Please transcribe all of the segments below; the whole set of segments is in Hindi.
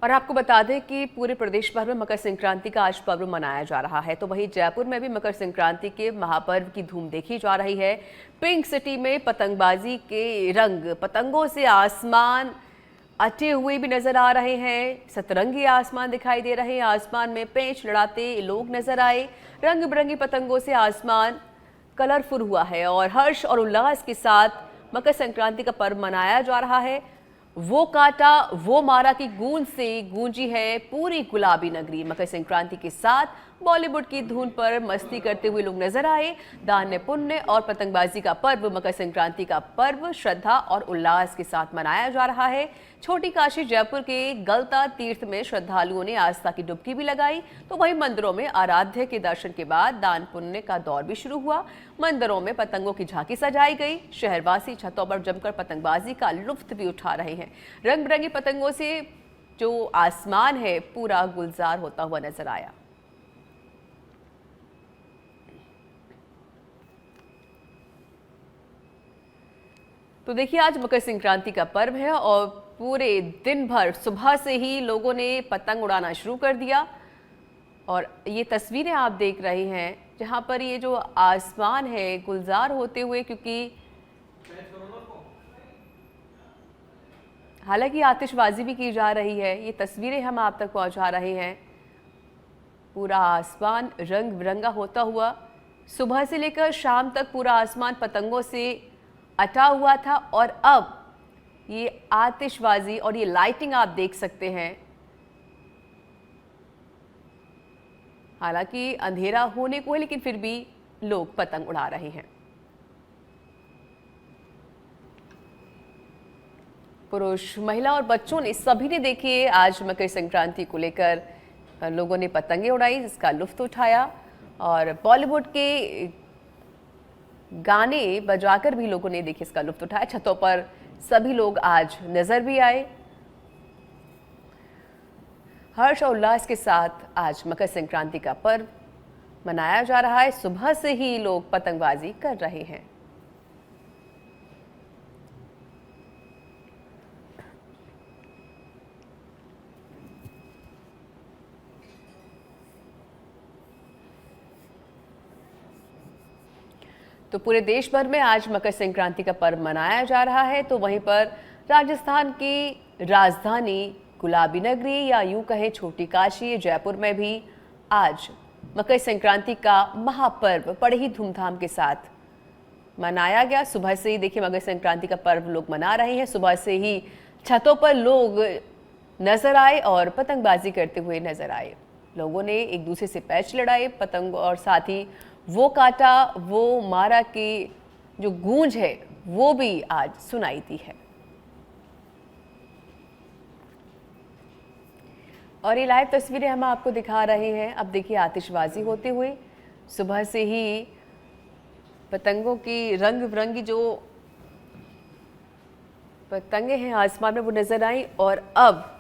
और आपको बता दें कि पूरे प्रदेश भर में मकर संक्रांति का आज पर्व मनाया जा रहा है, तो वहीं जयपुर में भी मकर संक्रांति के महापर्व की धूम देखी जा रही है। पिंक सिटी में पतंगबाजी के रंग, पतंगों से आसमान अटे हुए भी नजर आ रहे हैं। सतरंगी आसमान दिखाई दे रहे हैं। आसमान में पेंच लड़ाते लोग नजर आए। रंग बिरंगी पतंगों से आसमान कलरफुल हुआ है और हर्ष और उल्लास के साथ मकर संक्रांति का पर्व मनाया जा रहा है। वो काटा वो मारा की गूंज से गूंजी है पूरी गुलाबी नगरी। मकर संक्रांति के साथ बॉलीवुड की धुन पर मस्ती करते हुए लोग नजर आए। दान पुण्य और पतंगबाजी का पर्व, मकर संक्रांति का पर्व श्रद्धा और उल्लास के साथ मनाया जा रहा है। छोटी काशी जयपुर के गलता तीर्थ में श्रद्धालुओं ने आस्था की डुबकी भी लगाई, तो वहीं मंदिरों में आराध्य के दर्शन के बाद दान पुण्य का दौर भी शुरू हुआ। मंदिरों में पतंगों की झांकी सजाई गई। शहरवासी छतों पर जमकर पतंगबाजी का लुत्फ भी उठा रहे हैं। रंग बिरंगी पतंगों से जो आसमान है पूरा गुलजार होता हुआ नजर आया। तो देखिए, आज मकर संक्रांति का पर्व है और पूरे दिन भर सुबह से ही लोगों ने पतंग उड़ाना शुरू कर दिया। और ये तस्वीरें आप देख रहे हैं जहां पर ये जो आसमान है गुलजार होते हुए, क्योंकि हालांकि आतिशबाजी भी की जा रही है। ये तस्वीरें हम आप तक पहुंचा रहे हैं। पूरा आसमान रंग बिरंगा होता हुआ, सुबह से लेकर शाम तक पूरा आसमान पतंगों से अटा हुआ था और अब ये आतिशबाजी और ये लाइटिंग आप देख सकते हैं। हालांकि अंधेरा होने को है, लेकिन फिर भी लोग पतंग उड़ा रहे हैं। पुरुष, महिला और बच्चों ने, सभी ने देखिए आज मकर संक्रांति को लेकर लोगों ने पतंगे उड़ाई, जिसका लुत्फ उठाया और बॉलीवुड के गाने बजाकर भी लोगों ने देखिए इसका लुत्फ उठाया। छतों पर सभी लोग आज नजर भी आए। हर्ष और उल्लास के साथ आज मकर संक्रांति का पर्व मनाया जा रहा है। सुबह से ही लोग पतंगबाजी कर रहे हैं। तो पूरे देश भर में आज मकर संक्रांति का पर्व मनाया जा रहा है, तो वहीं पर राजस्थान की राजधानी गुलाबी नगरी या यूं कहें छोटी काशी जयपुर में भी आज मकर संक्रांति का महापर्व बड़े ही धूमधाम के साथ मनाया गया। सुबह से ही देखिए मकर संक्रांति का पर्व लोग मना रहे हैं। सुबह से ही छतों पर लोग नजर आए और पतंगबाजी करते हुए नजर आए। लोगों ने एक दूसरे से पैच लड़ाए पतंग, और साथ ही वो काटा वो मारा की जो गूंज है वो भी आज सुनाई दी है। और ये लाइव तस्वीरें हम आपको दिखा रहे हैं। अब देखिए आतिशबाजी होते हुए, सुबह से ही पतंगों की रंग बिरंगी जो पतंगे हैं आसमान में वो नजर आई और अब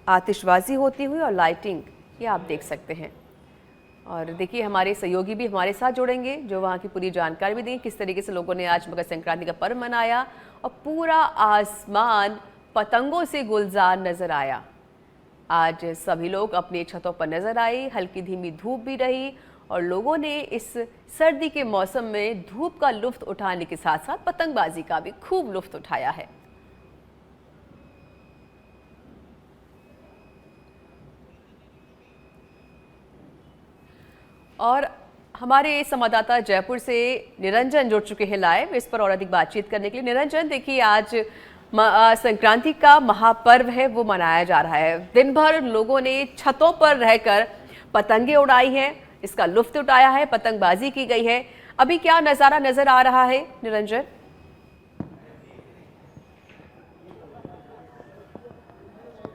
आतिशबाजी होती हुई और लाइटिंग ये आप देख सकते हैं। और देखिए हमारे सहयोगी भी हमारे साथ जुड़ेंगे जो वहाँ की पूरी जानकारी भी देंगे किस तरीके से लोगों ने आज मकर संक्रांति का पर्व मनाया और पूरा आसमान पतंगों से गुलजार नजर आया। आज सभी लोग अपनी छतों पर नजर आए। हल्की धीमी धूप भी रही और लोगों ने इस सर्दी के मौसम में धूप का लुत्फ उठाने के साथ साथ पतंगबाजी का भी खूब लुत्फ उठाया है। और हमारे संवाददाता जयपुर से निरंजन जुड़ चुके हैं लाइव इस पर और अधिक बातचीत करने के लिए। निरंजन, देखिए आज संक्रांति का महापर्व है वो मनाया जा रहा है। दिन भर लोगों ने छतों पर रहकर पतंगे उड़ाई हैं, इसका लुत्फ उठाया है, पतंगबाजी की गई है। अभी क्या नजारा नजर आ रहा है निरंजन?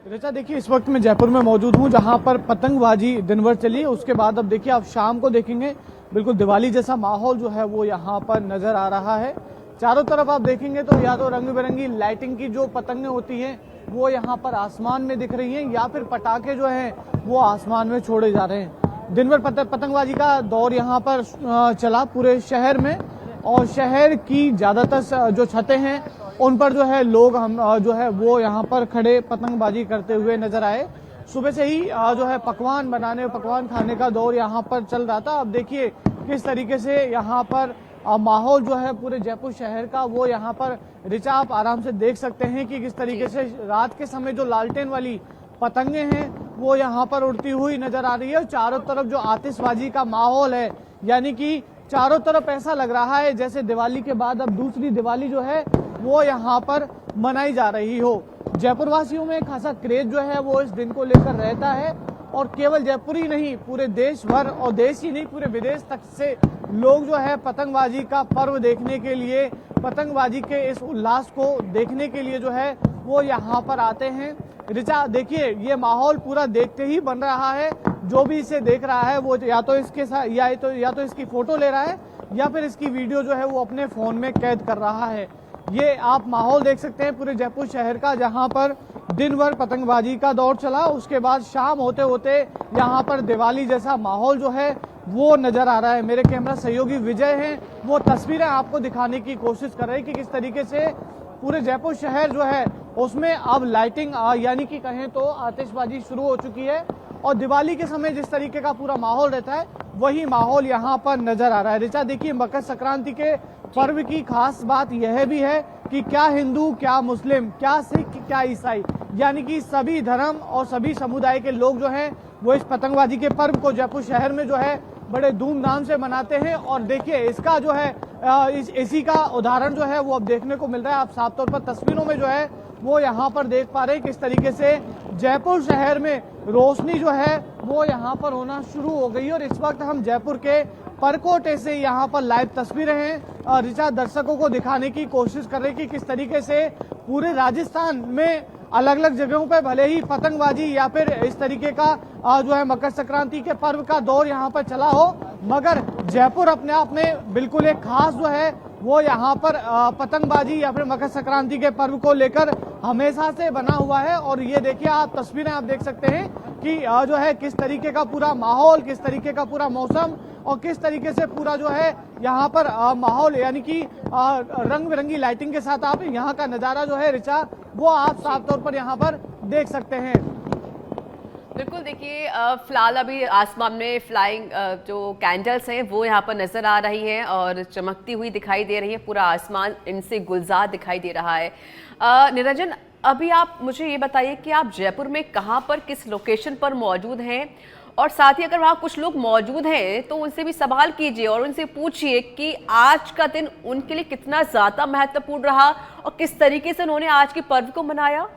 ऋचा, देखिए इस वक्त मैं जयपुर में मौजूद हूं जहां पर पतंगबाजी दिन भर चली है। उसके बाद अब देखिए आप शाम को देखेंगे बिल्कुल दिवाली जैसा माहौल जो है वो यहां पर नजर आ रहा है। चारों तरफ आप देखेंगे तो या तो रंग बिरंगी लाइटिंग की जो पतंगें होती हैं वो यहाँ पर आसमान में दिख रही हैं या फिर पटाखे जो हैं वो आसमान में छोड़े जा रहे हैं। दिन भर पतंगबाजी का दौर यहाँ पर चला पूरे शहर में और शहर की ज्यादातर जो छतें हैं उन पर जो है लोग हम जो है वो यहाँ पर खड़े पतंगबाजी करते हुए नजर आए। सुबह से ही जो है पकवान खाने का दौर यहाँ पर चल रहा था। अब देखिए किस तरीके से यहाँ पर माहौल जो है पूरे जयपुर शहर का वो यहाँ पर रिचा आप आराम से देख सकते हैं कि किस तरीके से रात के समय जो लालटेन वाली पतंगे हैं वो यहाँ पर उड़ती हुई नजर आ रही है। और चारों तरफ जो आतिशबाजी का माहौल है, यानी कि चारों तरफ ऐसा लग रहा है जैसे दिवाली के बाद अब दूसरी दिवाली जो है वो यहाँ पर मनाई जा रही हो। जयपुर वासियों में खासा क्रेज जो है वो इस दिन को लेकर रहता है और केवल जयपुर ही नहीं पूरे देश भर और देश ही नहीं पूरे विदेश तक से लोग जो है पतंगबाजी का पर्व देखने के लिए, पतंगबाजी के इस उल्लास को देखने के लिए जो है वो यहाँ पर आते हैं। रिचा देखिए ये माहौल पूरा देखते ही बन रहा है। जो भी इसे देख रहा है वो या तो इसके साथ या तो इसकी फोटो ले रहा है या फिर इसकी वीडियो जो है वो अपने फोन में कैद कर रहा है। ये आप माहौल देख सकते हैं पूरे जयपुर शहर का, जहां पर दिन भर पतंगबाजी का दौर चला, उसके बाद शाम होते होते यहाँ पर दिवाली जैसा माहौल जो है वो नजर आ रहा है। मेरे कैमरा सहयोगी विजय हैं, वो तस्वीरें आपको दिखाने की कोशिश कर रहे हैं कि किस तरीके से पूरे जयपुर शहर जो है उसमें अब लाइटिंग यानी कि कहें तो आतिशबाजी शुरू हो चुकी है और दिवाली के समय जिस तरीके का पूरा माहौल रहता है वही माहौल यहाँ पर नजर आ रहा है। रिचा देखिए मकर संक्रांति के पर्व की खास बात यह भी है कि क्या हिंदू, क्या मुस्लिम, क्या सिख, क्या ईसाई, यानी कि सभी धर्म और सभी समुदाय के लोग जो हैं वो इस पतंगबाजी के पर्व को जयपुर शहर में जो है बड़े धूमधाम से मनाते हैं। और देखिए इसका जो है इसी का उदाहरण जो है वो अब देखने को मिल रहा है। आप साफ तौर पर तस्वीरों में जो है वो यहाँ पर देख पा रहे हैं किस तरीके से जयपुर शहर में रोशनी जो है वो यहाँ पर होना शुरू हो गई है। और इस वक्त हम जयपुर के परकोटे से यहाँ पर लाइव तस्वीरें हैं रिचा दर्शकों को दिखाने की कोशिश कर रहे हैं कि किस तरीके से पूरे राजस्थान में अलग अलग जगहों पर भले ही पतंगबाजी या फिर इस तरीके का जो है मकर संक्रांति के पर्व का दौर यहाँ पर चला हो, मगर जयपुर अपने आप में बिल्कुल एक खास जो है वो यहाँ पर पतंगबाजी या फिर मकर संक्रांति के पर्व को लेकर हमेशा से बना हुआ है। और ये देखिए आप तस्वीरें आप देख सकते हैं कि जो है किस तरीके का पूरा माहौल, किस तरीके का पूरा मौसम और किस तरीके से पूरा जो है यहाँ पर माहौल यानी कि रंग बिरंगी लाइटिंग के साथ आप यहाँ का नजारा जो है रिचा वो आप साफ तौर पर यहाँ पर देख सकते हैं। बिल्कुल देखिए फिलहाल अभी आसमान में फ्लाइंग जो कैंडल्स हैं वो यहाँ पर नजर आ रही हैं और चमकती हुई दिखाई दे रही है। पूरा आसमान इनसे गुलजार दिखाई दे रहा है। निरंजन अभी आप मुझे ये बताइए कि आप जयपुर में कहाँ पर किस लोकेशन पर मौजूद हैं और साथ ही अगर वहाँ कुछ लोग मौजूद हैं तो उनसे भी सवाल कीजिए और उनसे पूछिए कि आज का दिन उनके लिए कितना ज़्यादा महत्वपूर्ण रहा और किस तरीके से उन्होंने आज के पर्व को मनाया।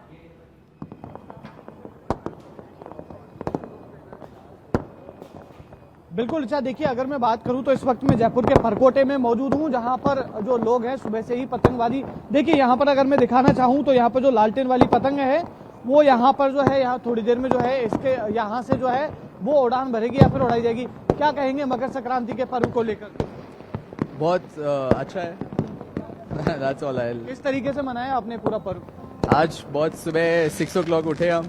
बिल्कुल अच्छा देखिए अगर मैं बात करूं तो इस वक्त मैं जयपुर के परकोटे में मौजूद हूं, जहां पर जो लोग हैं सुबह से ही पतंगबाजी देखिए यहां पर अगर मैं दिखाना चाहूं तो यहां पर जो लालटेन वाली पतंग है वो यहां पर जो है यहाँ थोड़ी देर में जो है इसके यहां से जो है वो उड़ान भरेगी या फिर उड़ाई जाएगी। क्या कहेंगे मकर संक्रांति के पर्व को लेकर? बहुत अच्छा है। That's all I'll... किस तरीके से मनाया आपने पूरा पर्व? आज बहुत सुबह 6 o'clock उठे हम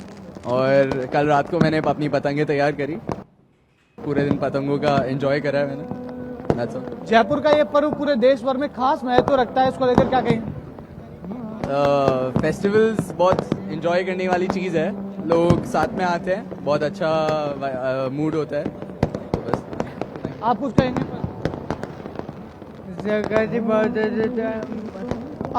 और कल रात को मैंने अपनी पतंगे तैयार करी, पूरे दिन पतंगों का एंजॉय करा है मैंने। That's all. जयपुर का ये पर्व पूरे देश भर में खास महत्व रखता है, इसको लेकर क्या कहेंगे? फेस्टिवल्स बहुत एंजॉय करने वाली चीज़ है, लोग साथ में आते हैं, बहुत अच्छा मूड होता है। तो बस आप कुछ कहेंगे?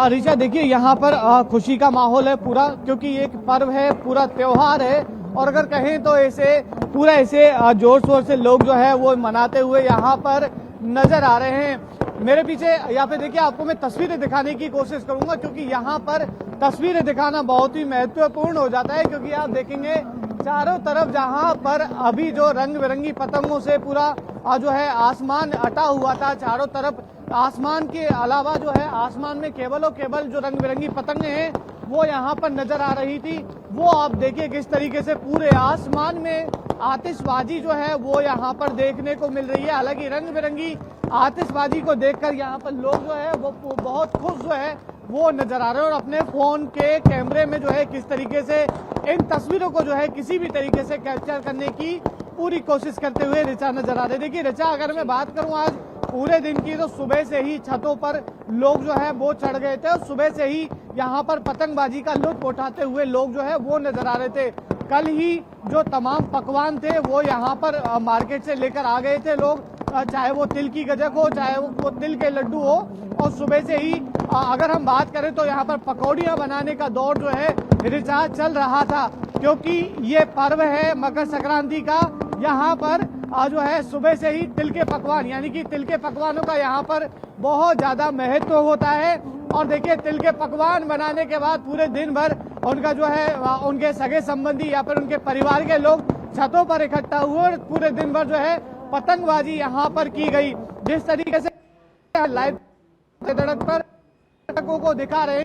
ऋचा देखिए यहाँ पर खुशी का माहौल है पूरा, क्योंकि ये एक पर्व है, पूरा त्योहार है और अगर कहें तो ऐसे पूरा ऐसे जोर शोर से लोग जो है वो मनाते हुए यहाँ पर नजर आ रहे हैं। मेरे पीछे यहाँ पे देखिए आपको मैं तस्वीरें दिखाने की कोशिश करूंगा, क्योंकि यहाँ पर तस्वीरें दिखाना बहुत ही महत्वपूर्ण हो जाता है, क्योंकि आप देखेंगे चारों तरफ जहाँ पर अभी जो रंग बिरंगी पतंगों से पूरा जो है आसमान अटा हुआ था, चारों तरफ आसमान के अलावा जो है आसमान में केवल और केवल जो रंग बिरंगी पतंगे हैं वो यहाँ पर नजर आ रही थी। वो आप देखिए किस तरीके से पूरे आसमान में आतिशबाजी जो है वो यहाँ पर देखने को मिल रही है। हालांकि रंग बिरंगी आतिशबाजी को देखकर यहाँ पर लोग जो है वो बहुत खुश जो है वो नजर आ रहे हैं और अपने फोन के कैमरे में जो है किस तरीके से इन तस्वीरों को जो है किसी भी तरीके से कैप्चर करने की पूरी कोशिश करते हुए रिचा नजर आ रहे। देखिए रिचा अगर मैं बात करूं आज पूरे दिन की तो सुबह से ही छतों पर लोग जो है वो चढ़ गए थे और सुबह से ही यहाँ पर पतंगबाजी का लुत्फ उठाते हुए लोग जो है वो नजर आ रहे थे। कल ही जो तमाम पकवान थे वो यहाँ पर मार्केट से लेकर आ गए थे लोग, चाहे वो तिल की गजक हो, चाहे वो तिल के लड्डू हो। और सुबह से ही अगर हम बात करें तो यहाँ पर पकौड़ियाँ बनाने का दौर जो है रिचा चल रहा था, क्योंकि ये पर्व है मकर संक्रांति का। यहाँ पर जो है सुबह से ही तिल के पकवान, यानी कि तिल के पकवानों का यहाँ पर बहुत ज्यादा महत्व होता है। और देखिए, तिल के पकवान बनाने के बाद पूरे दिन भर उनका जो है उनके सगे संबंधी या फिर उनके परिवार के लोग छतों पर इकट्ठा हुए और पूरे दिन भर जो है पतंगबाजी यहाँ पर की गई। जिस तरीके से लाइव सड़क पर को दिखा रहे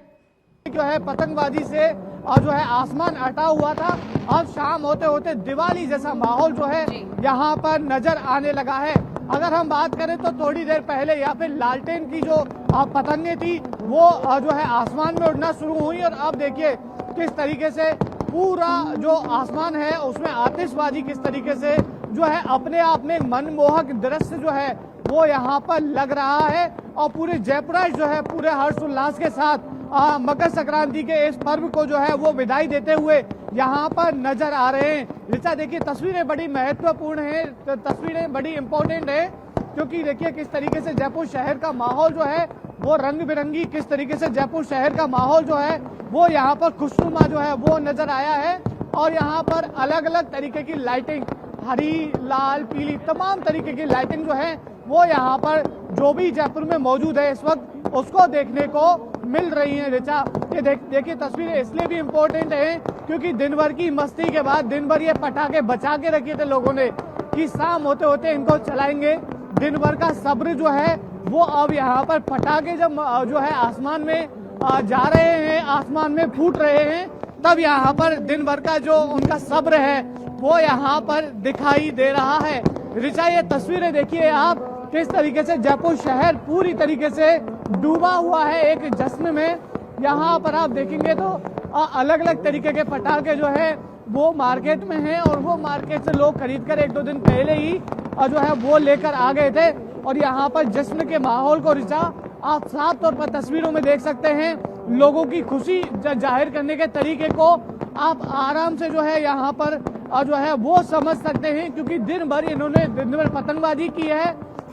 जो है पतंगबाजी से और जो है आसमान अटा हुआ था। अब शाम होते होते दिवाली जैसा माहौल जो है यहाँ पर नजर आने लगा है। अगर हम बात करें तो थोड़ी देर पहले या फिर लालटेन की जो पतंगे थी वो जो है आसमान में उड़ना शुरू हुई, और अब देखिए किस तरीके से पूरा जो आसमान है उसमें आतिशबाजी किस तरीके से जो है अपने आप में मनमोहक दृश्य जो है वो यहाँ पर लग रहा है। और पूरे जयपुराइट जो है पूरे हर्षोल्लास के साथ मकर संक्रांति के इस पर्व को जो है वो विदाई देते हुए यहाँ पर नजर आ रहे हैं। रिचा देखिए, तस्वीरें बड़ी महत्वपूर्ण है, तस्वीरें बड़ी इंपॉर्टेंट है, क्योंकि देखिए किस तरीके से जयपुर शहर का माहौल जो है वो रंग बिरंगी, किस तरीके से जयपुर शहर का माहौल जो है वो यहाँ पर खुशनुमा जो है वो नजर आया है। और यहाँ पर अलग अलग तरीके की लाइटिंग, हरी, लाल, पीली, तमाम तरीके की लाइटिंग जो है वो यहाँ पर जो भी जयपुर में मौजूद है इस वक्त उसको देखने को मिल रही है। रिचा, ये देखिए तस्वीरें इसलिए भी इम्पोर्टेंट है क्योंकि दिन भर की मस्ती के बाद दिन भर ये पटाखे बचा के रखे थे लोगों ने कि शाम होते होते इनको चलाएंगे। दिन भर का सब्र जो है वो अब यहाँ पर पटाखे जब जो है आसमान में जा रहे हैं, आसमान में फूट रहे हैं, तब यहाँ पर दिन भर का जो उनका सब्र है वो यहाँ पर दिखाई दे रहा है। रिचा, ये तस्वीरें देखिए आप, किस तरीके से जयपुर शहर पूरी तरीके से डूबा हुआ है एक जश्न में। यहाँ पर आप देखेंगे तो अलग अलग तरीके के पटाखे जो है वो मार्केट में हैं, और वो मार्केट से लोग खरीद कर एक दो दिन पहले ही जो है वो लेकर आ गए थे। और यहाँ पर जश्न के माहौल को रिचा आप साफ तौर पर तस्वीरों में देख सकते हैं। लोगों की खुशी जाहिर करने के तरीके को आप आराम से जो है यहाँ पर जो है वो समझ सकते हैं, क्योंकि दिन भर इन्होंने दिन भर पतंगबाजी की है,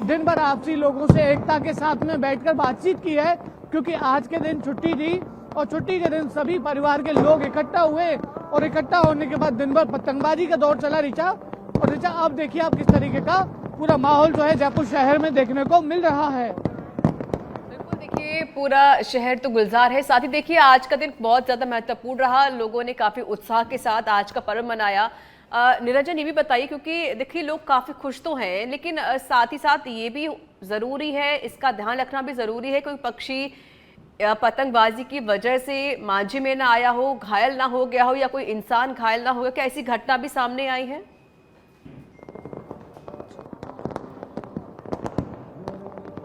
दिन भर आपसी लोगों से एकता के साथ में बैठकर बातचीत की है, क्योंकि आज के दिन छुट्टी थी और छुट्टी के दिन सभी परिवार के लोग इकट्ठा हुए और इकट्ठा होने के बाद दिन भर पतंगबाजी का दौर चला। रिचा, और रिचा अब देखिए आप किस तरीके का पूरा माहौल जो है जयपुर शहर में देखने को मिल रहा है। बिल्कुल, देखिए पूरा शहर तो गुलजार है। साथ ही देखिए आज का दिन बहुत ज्यादा महत्वपूर्ण रहा, लोगों ने काफी उत्साह के साथ आज का पर्व मनाया। निरंजन, ये भी बताइए, क्योंकि देखिए लोग काफी खुश तो हैं, लेकिन साथ ही साथ ये भी जरूरी है, इसका ध्यान रखना भी जरूरी है कोई पक्षी पतंगबाजी की वजह से मांझे में ना आया हो, घायल ना हो गया हो, या कोई इंसान घायल ना हो गया, क्या ऐसी घटना भी सामने आई है?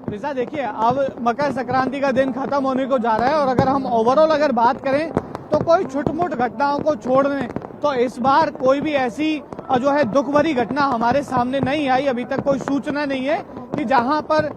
रिचा, देखिए अब मकर संक्रांति का दिन खत्म होने को जा रहा है, और अगर हम ओवरऑल अगर बात करें तो कोई छुटमुट घटनाओं को छोड़ दें तो इस बार कोई भी ऐसी जो है दुख भरी घटना हमारे सामने नहीं आई। अभी तक कोई सूचना नहीं है कि जहां पर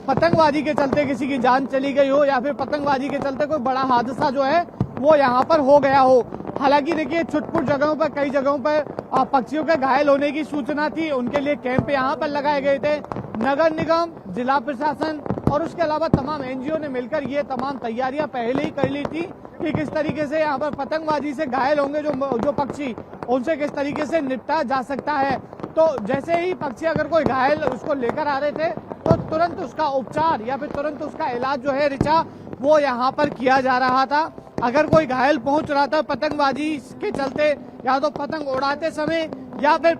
पतंगबाजी के चलते किसी की जान चली गई हो या फिर पतंगबाजी के चलते कोई बड़ा हादसा जो है वो यहाँ पर हो गया हो। हालांकि देखिए छुटपुट जगहों पर, कई जगहों पर पक्षियों के घायल होने की सूचना थी, उनके लिए कैंप यहाँ पर लगाए गए थे। नगर निगम, जिला प्रशासन और उसके अलावा तमाम एनजीओ ने मिलकर ये तमाम तैयारियां पहले ही कर ली थी कि किस तरीके से यहाँ पर पतंगबाजी से घायल होंगे जो पक्षी, उनसे किस तरीके से निपटा जा सकता है। तो जैसे ही पक्षी अगर कोई घायल उसको लेकर आ रहे थे तो तुरंत उसका उपचार या फिर तुरंत उसका इलाज जो है रिचा वो यहाँ पर किया जा रहा था। अगर कोई घायल पहुंच रहा था पतंगबाजी के चलते, या तो पतंग उड़ाते समय या फिर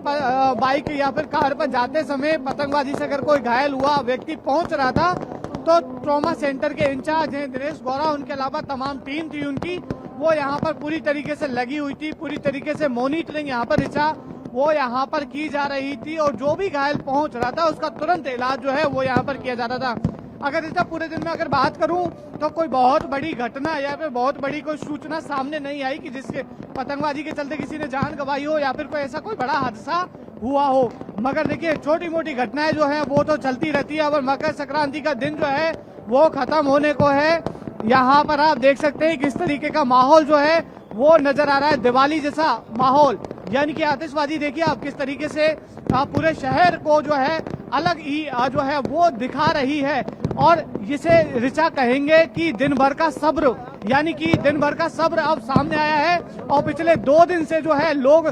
बाइक या फिर कार पर जाते समय पतंगबाजी से अगर कोई घायल हुआ व्यक्ति पहुंच रहा था, तो ट्रॉमा सेंटर के इंचार्ज हैं दिनेश गौरा, उनके अलावा तमाम टीम थी उनकी, वो यहाँ पर पूरी तरीके से लगी हुई थी। पूरी तरीके से मॉनिटरिंग यहाँ पर रिचा वो यहाँ पर की जा रही थी, और जो भी घायल पहुंच रहा था उसका तुरंत इलाज जो है वो यहाँ पर किया जा रहा था। अगर रिचा पूरे दिन में अगर बात करूं तो कोई बहुत बड़ी घटना या फिर बहुत बड़ी कोई सूचना सामने नहीं आई कि जिसके पतंगबाजी के चलते किसी ने जान गंवाई हो या फिर कोई ऐसा कोई बड़ा हादसा हुआ हो। मगर देखिए छोटी मोटी घटनाएं जो है वो तो चलती रहती है। और मकर संक्रांति का दिन जो है वो खत्म होने को है, यहाँ पर आप देख सकते हैं किस तरीके का माहौल जो है वो नजर आ रहा है, दिवाली जैसा माहौल। यानी कि आतिशबाजी देखिए आप किस तरीके से पूरे शहर को जो है अलग ही जो है वो दिखा रही है। और इसे ऋचा कहेंगे कि दिन भर का सब्र, यानी कि दिन भर का सब्र अब सामने आया है। और पिछले 2 दिन से जो है लोग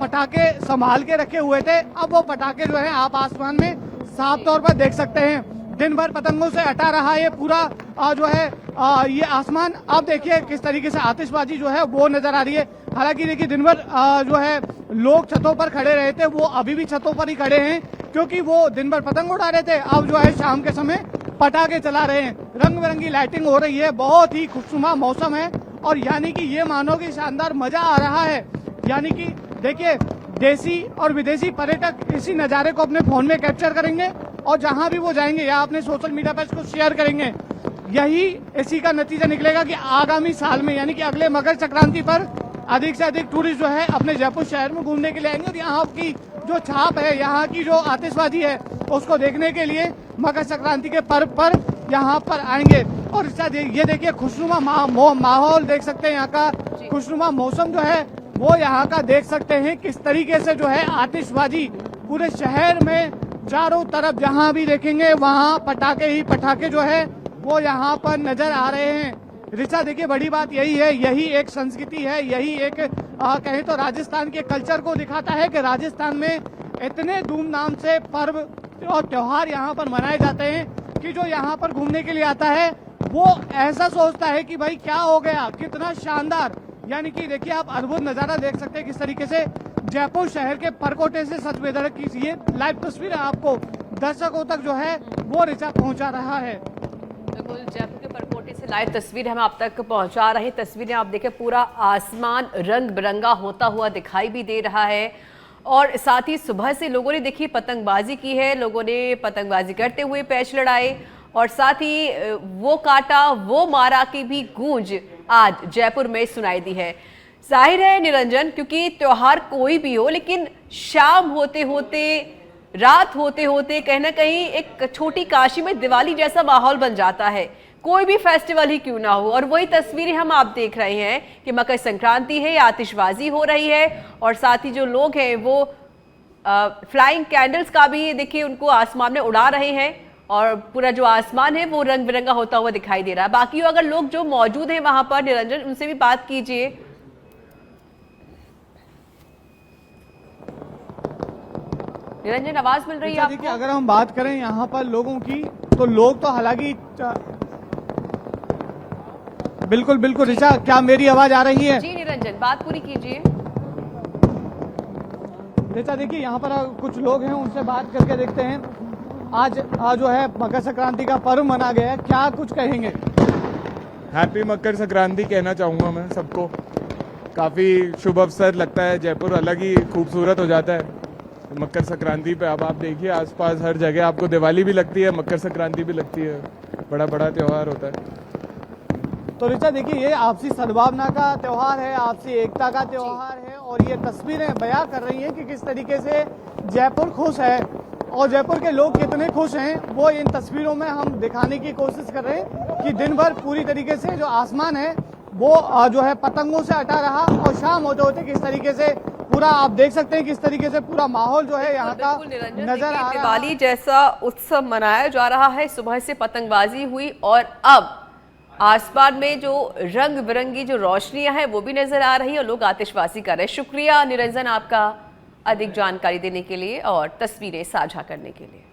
पटाखे संभाल के रखे हुए थे, अब वो पटाखे जो है आप आसमान में साफ तौर पर देख सकते हैं। दिन भर पतंगों से अटा रहा ये पूरा जो है ये आसमान। आप देखिए किस तरीके से आतिशबाजी जो है वो नजर आ रही है। हालांकि देखिए दिन भर जो है लोग छतों पर खड़े रहे थे, वो अभी भी छतों पर ही खड़े हैं क्योंकि वो दिन भर पतंग उड़ा रहे थे। अब जो है शाम के समय पटाखे चला रहे हैं, रंग बिरंगी लाइटिंग हो रही है, बहुत ही खूबसूरत मौसम है। और यानी कि ये मानो कि शानदार मजा आ रहा है। यानी कि देखिए देसी और विदेशी पर्यटक इसी नज़ारे को अपने फोन में कैप्चर करेंगे और जहां भी वो जाएंगे या अपने सोशल मीडिया पर इसको शेयर करेंगे। यही इसी का नतीजा निकलेगा कि आगामी साल में यानी कि अगले मकर संक्रांति पर अधिक से अधिक टूरिस्ट जो है अपने जयपुर शहर में घूमने के लिए आएंगे और यहाँ की जो छाप है, यहाँ की जो आतिशबाजी है उसको देखने के लिए मकर संक्रांति के पर्व पर यहाँ पर आएंगे। और ये देखिए खुशनुमा माहौल देख सकते हैं, यहाँ का खुशनुमा मौसम जो है वो यहाँ का देख सकते हैं किस तरीके से जो है आतिशबाजी पूरे शहर में चारों तरफ जहाँ भी देखेंगे वहाँ पटाखे ही पटाखे जो है वो यहाँ पर नजर आ रहे हैं। ऋचा देखिए बड़ी बात यही है, यही एक संस्कृति है, यही एक कहें तो राजस्थान के कल्चर को दिखाता है कि राजस्थान में इतने धूमधाम से पर्व और त्योहार यहाँ पर मनाए जाते हैं कि जो यहाँ पर घूमने के लिए आता है वो ऐसा सोचता है कि भाई क्या हो गया, कितना शानदार। यानी कि देखिए आप अद्भुत नजारा देख सकते हैं किस तरीके से जयपुर शहर के परकोटे से सच बेधड़क की ये लाइव तस्वीर आपको दर्शकों तक जो है वो ऋचा पहुंचा रहा है। बिल्कुल जयपुर के परकोटे से लाइव तस्वीर हम आप तक पहुंचा रहे हैं। तस्वीरें आप देखें, पूरा आसमान रंग बिरंगा होता हुआ दिखाई भी दे रहा है। और साथ ही सुबह से लोगों ने देखिए पतंगबाजी की है, लोगों ने पतंगबाजी करते हुए पैच लड़ाए और साथ ही वो काटा वो मारा की भी गूंज आज जयपुर में सुनाई दी है। जाहिर है निरंजन, क्योंकि त्योहार कोई भी हो लेकिन शाम होते होते रात होते होते कहीं ना कहीं एक छोटी काशी में दिवाली जैसा माहौल बन जाता है, कोई भी फेस्टिवल ही क्यों ना हो। और वही तस्वीरें हम आप देख रहे हैं कि मकर संक्रांति है, आतिशबाजी हो रही है और साथ ही जो लोग हैं वो फ्लाइंग कैंडल्स का भी देखिए उनको आसमान में उड़ा रहे हैं और पूरा जो आसमान है वो रंग बिरंगा होता हुआ दिखाई दे रहा है। बाकी अगर लोग जो मौजूद हैं वहां पर निरंजन, उनसे भी बात कीजिए। निरंजन आवाज मिल रही है आपको? अगर हम बात करें यहाँ पर लोगों की तो लोग तो हालांकि बिल्कुल बिल्कुल। ऋचा क्या मेरी आवाज आ रही है? जी निरंजन बात पूरी कीजिए। ऋचा देखिए यहाँ पर कुछ लोग हैं, उनसे बात करके देखते हैं। आज जो है मकर संक्रांति का पर्व मना गया है, क्या कुछ कहेंगे? हैप्पी मकर संक्रांति कहना चाहूँगा मैं सबको। काफ़ी शुभ अवसर लगता है, जयपुर अलग ही खूबसूरत हो जाता है मकर संक्रांति पे। अब आप देखिए आसपास हर जगह आपको दिवाली भी लगती है, मकर संक्रांति भी लगती है, बड़ा बड़ा त्यौहार होता है। तो ऋचा देखिए ये आपसी सद्भावना का त्यौहार है, आपसी एकता का त्यौहार है और ये तस्वीरें बयां कर रही हैं कि किस तरीके से जयपुर खुश है और जयपुर के लोग कितने खुश हैं वो इन तस्वीरों में हम दिखाने की कोशिश कर रहे हैं कि दिन भर पूरी तरीके से जो आसमान है वो जो है पतंगों से अटा रहा और शाम होते होते किस तरीके से पूरा आप देख सकते हैं किस तरीके से पूरा माहौल जो है यहाँ का नजर आ रहा है। दिवाली जैसा उत्सव मनाया जा रहा है, सुबह से पतंगबाजी हुई और अब आसमान में जो रंग बिरंगी जो रोशनियां हैं वो भी नजर आ रही है और लोग आतिशबाजी कर रहे हैं। शुक्रिया निरंजन आपका अधिक जानकारी देने के लिए और तस्वीरें साझा करने के लिए।